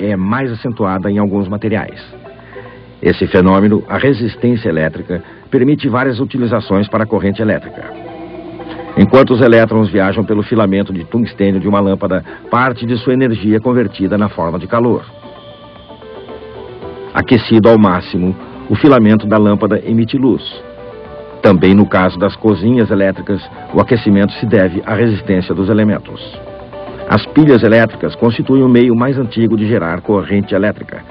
é mais acentuada em alguns materiais. Esse fenômeno, a resistência elétrica, permite várias utilizações para a corrente elétrica. Enquanto os elétrons viajam pelo filamento de tungstênio de uma lâmpada, parte de sua energia é convertida na forma de calor. Aquecido ao máximo, o filamento da lâmpada emite luz. Também no caso das cozinhas elétricas, o aquecimento se deve à resistência dos elementos. As pilhas elétricas constituem o meio mais antigo de gerar corrente elétrica.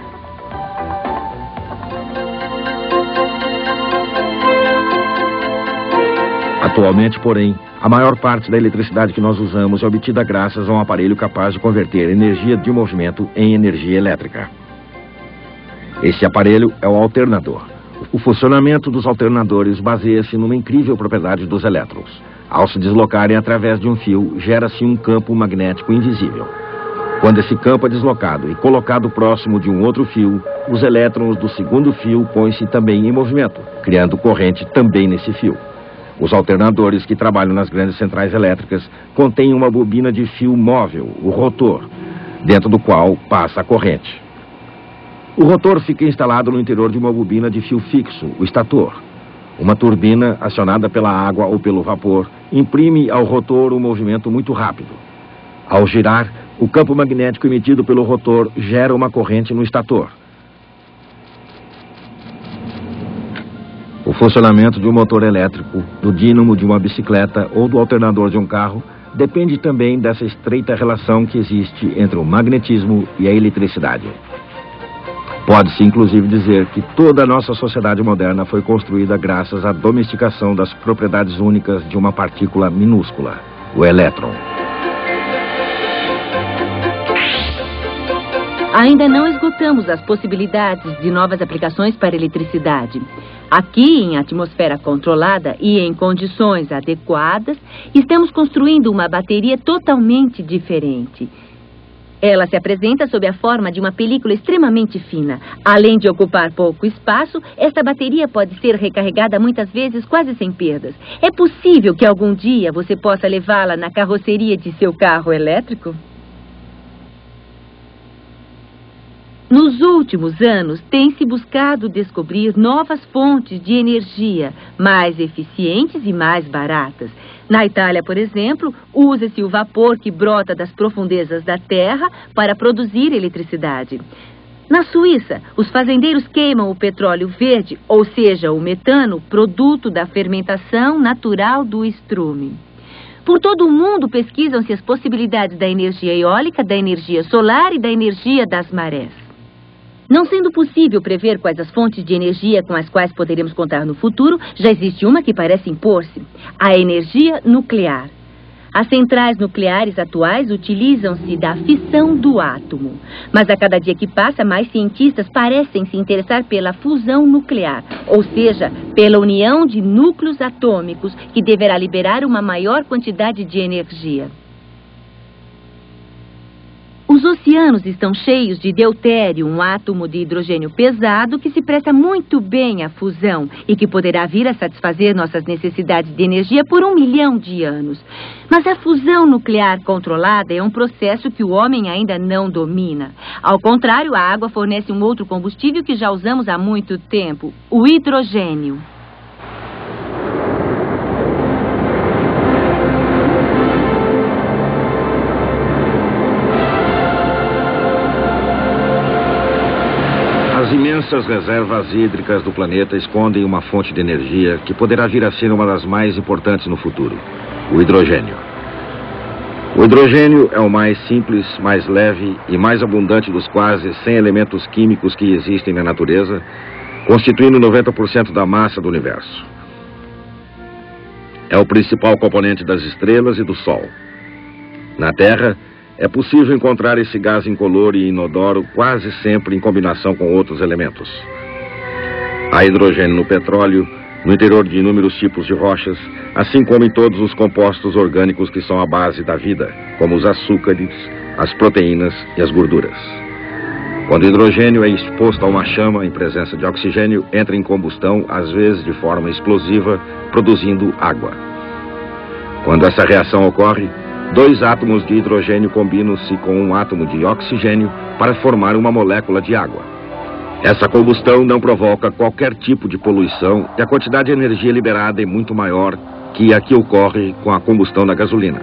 Atualmente, porém, a maior parte da eletricidade que nós usamos é obtida graças a um aparelho capaz de converter energia de movimento em energia elétrica. Esse aparelho é o alternador. O funcionamento dos alternadores baseia-se numa incrível propriedade dos elétrons. Ao se deslocarem através de um fio, gera-se um campo magnético invisível. Quando esse campo é deslocado e colocado próximo de um outro fio, os elétrons do segundo fio põem-se também em movimento, criando corrente também nesse fio. Os alternadores que trabalham nas grandes centrais elétricas contêm uma bobina de fio móvel, o rotor, dentro do qual passa a corrente. O rotor fica instalado no interior de uma bobina de fio fixo, o estator. Uma turbina, acionada pela água ou pelo vapor, imprime ao rotor um movimento muito rápido. Ao girar, o campo magnético emitido pelo rotor gera uma corrente no estator. O funcionamento de um motor elétrico, do dínamo de uma bicicleta ou do alternador de um carro depende também dessa estreita relação que existe entre o magnetismo e a eletricidade. Pode-se, inclusive, dizer que toda a nossa sociedade moderna foi construída graças à domesticação das propriedades únicas de uma partícula minúscula, o elétron. Ainda não esgotamos as possibilidades de novas aplicações para a eletricidade. Aqui, em atmosfera controlada e em condições adequadas, estamos construindo uma bateria totalmente diferente. Ela se apresenta sob a forma de uma película extremamente fina. Além de ocupar pouco espaço, esta bateria pode ser recarregada muitas vezes quase sem perdas. É possível que algum dia você possa levá-la na carroceria de seu carro elétrico? Nos últimos anos, tem-se buscado descobrir novas fontes de energia mais eficientes e mais baratas. Na Itália, por exemplo, usa-se o vapor que brota das profundezas da terra para produzir eletricidade. Na Suíça, os fazendeiros queimam o petróleo verde, ou seja, o metano, produto da fermentação natural do estrume. Por todo o mundo pesquisam-se as possibilidades da energia eólica, da energia solar e da energia das marés. Não sendo possível prever quais as fontes de energia com as quais poderemos contar no futuro, já existe uma que parece impor-se: a energia nuclear. As centrais nucleares atuais utilizam-se da fissão do átomo. Mas a cada dia que passa, mais cientistas parecem se interessar pela fusão nuclear, ou seja, pela união de núcleos atômicos, que deverá liberar uma maior quantidade de energia. Os oceanos estão cheios de deutério, um átomo de hidrogênio pesado que se presta muito bem à fusão e que poderá vir a satisfazer nossas necessidades de energia por 1 milhão de anos. Mas a fusão nuclear controlada é um processo que o homem ainda não domina. Ao contrário, a água fornece um outro combustível que já usamos há muito tempo: o hidrogênio. As imensas reservas hídricas do planeta escondem uma fonte de energia que poderá vir a ser uma das mais importantes no futuro: o hidrogênio. O hidrogênio é o mais simples, mais leve e mais abundante dos quase 100 elementos químicos que existem na natureza, constituindo 90% da massa do universo. É o principal componente das estrelas e do Sol. Na Terra, é possível encontrar esse gás incolor e inodoro quase sempre em combinação com outros elementos. Há hidrogênio no petróleo, no interior de inúmeros tipos de rochas, assim como em todos os compostos orgânicos que são a base da vida, como os açúcares, as proteínas e as gorduras. Quando o hidrogênio é exposto a uma chama em presença de oxigênio, entra em combustão, às vezes de forma explosiva, produzindo água. Quando essa reação ocorre, Dois átomos de hidrogênio combinam-se com um átomo de oxigênio para formar uma molécula de água. Essa combustão não provoca qualquer tipo de poluição e a quantidade de energia liberada é muito maior que a que ocorre com a combustão da gasolina.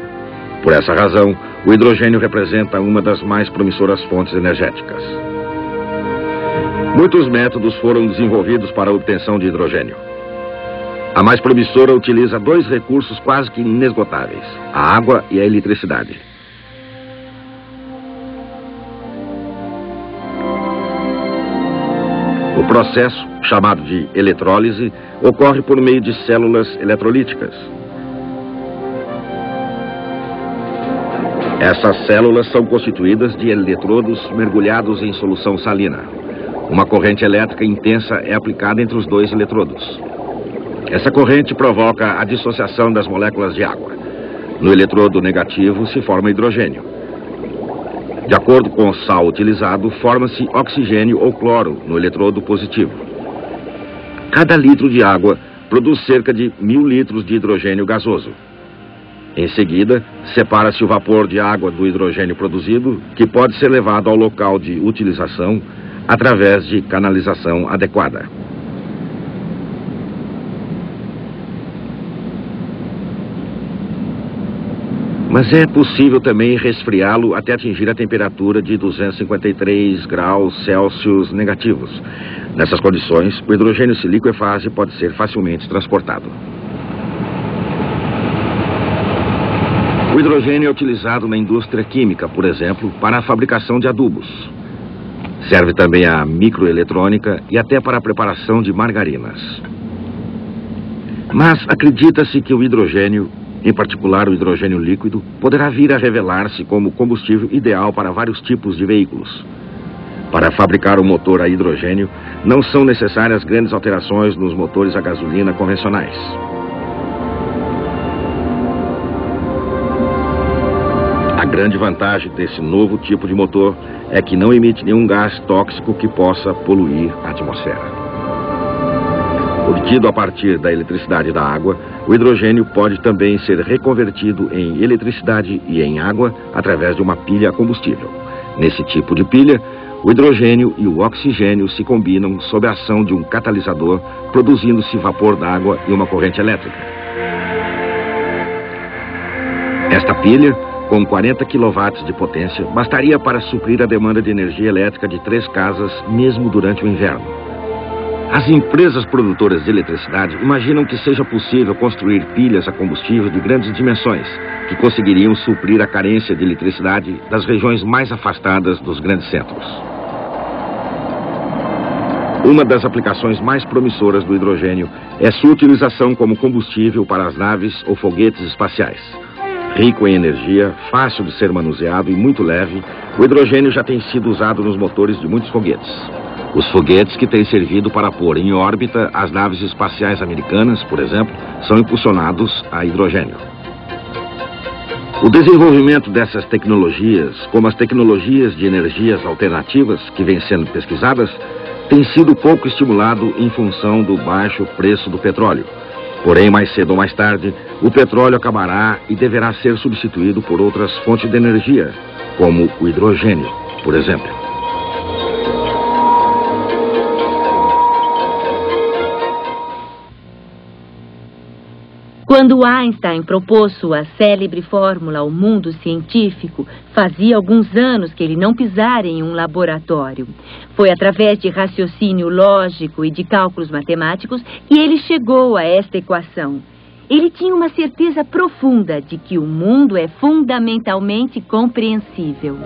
Por essa razão, o hidrogênio representa uma das mais promissoras fontes energéticas. Muitos métodos foram desenvolvidos para a obtenção de hidrogênio. A mais promissora utiliza dois recursos quase que inesgotáveis: a água e a eletricidade. O processo, chamado de eletrólise, ocorre por meio de células eletrolíticas. Essas células são constituídas de eletrodos mergulhados em solução salina. Uma corrente elétrica intensa é aplicada entre os dois eletrodos. Essa corrente provoca a dissociação das moléculas de água. No eletrodo negativo se forma hidrogênio. De acordo com o sal utilizado, forma-se oxigênio ou cloro no eletrodo positivo. Cada litro de água produz cerca de 1000 litros de hidrogênio gasoso. Em seguida, separa-se o vapor de água do hidrogênio produzido, que pode ser levado ao local de utilização através de canalização adequada. Mas é possível também resfriá-lo até atingir a temperatura de 253 graus Celsius negativos. Nessas condições, o hidrogênio se liquefaz e pode ser facilmente transportado. O hidrogênio é utilizado na indústria química, por exemplo, para a fabricação de adubos. Serve também à microeletrônica e até para a preparação de margarinas. Mas acredita-se que o hidrogênio, em particular o hidrogênio líquido, poderá vir a revelar-se como combustível ideal para vários tipos de veículos. Para fabricar um motor a hidrogênio, não são necessárias grandes alterações nos motores a gasolina convencionais. A grande vantagem desse novo tipo de motor é que não emite nenhum gás tóxico que possa poluir a atmosfera. Obtido a partir da eletricidade da água, o hidrogênio pode também ser reconvertido em eletricidade e em água através de uma pilha a combustível. Nesse tipo de pilha, o hidrogênio e o oxigênio se combinam sob a ação de um catalisador, produzindo-se vapor d'água e uma corrente elétrica. Esta pilha, com 40 kW de potência, bastaria para suprir a demanda de energia elétrica de 3 casas, mesmo durante o inverno. As empresas produtoras de eletricidade imaginam que seja possível construir pilhas a combustível de grandes dimensões, que conseguiriam suprir a carência de eletricidade das regiões mais afastadas dos grandes centros. Uma das aplicações mais promissoras do hidrogênio é sua utilização como combustível para as naves ou foguetes espaciais. Rico em energia, fácil de ser manuseado e muito leve, o hidrogênio já tem sido usado nos motores de muitos foguetes. Os foguetes que têm servido para pôr em órbita as naves espaciais americanas, por exemplo, são impulsionados a hidrogênio. O desenvolvimento dessas tecnologias, como as tecnologias de energias alternativas que vêm sendo pesquisadas, tem sido pouco estimulado em função do baixo preço do petróleo. Porém, mais cedo ou mais tarde, o petróleo acabará e deverá ser substituído por outras fontes de energia, como o hidrogênio, por exemplo. Quando Einstein propôs sua célebre fórmula ao mundo científico, fazia alguns anos que ele não pisara em um laboratório. Foi através de raciocínio lógico e de cálculos matemáticos que ele chegou a esta equação. Ele tinha uma certeza profunda de que o mundo é fundamentalmente compreensível.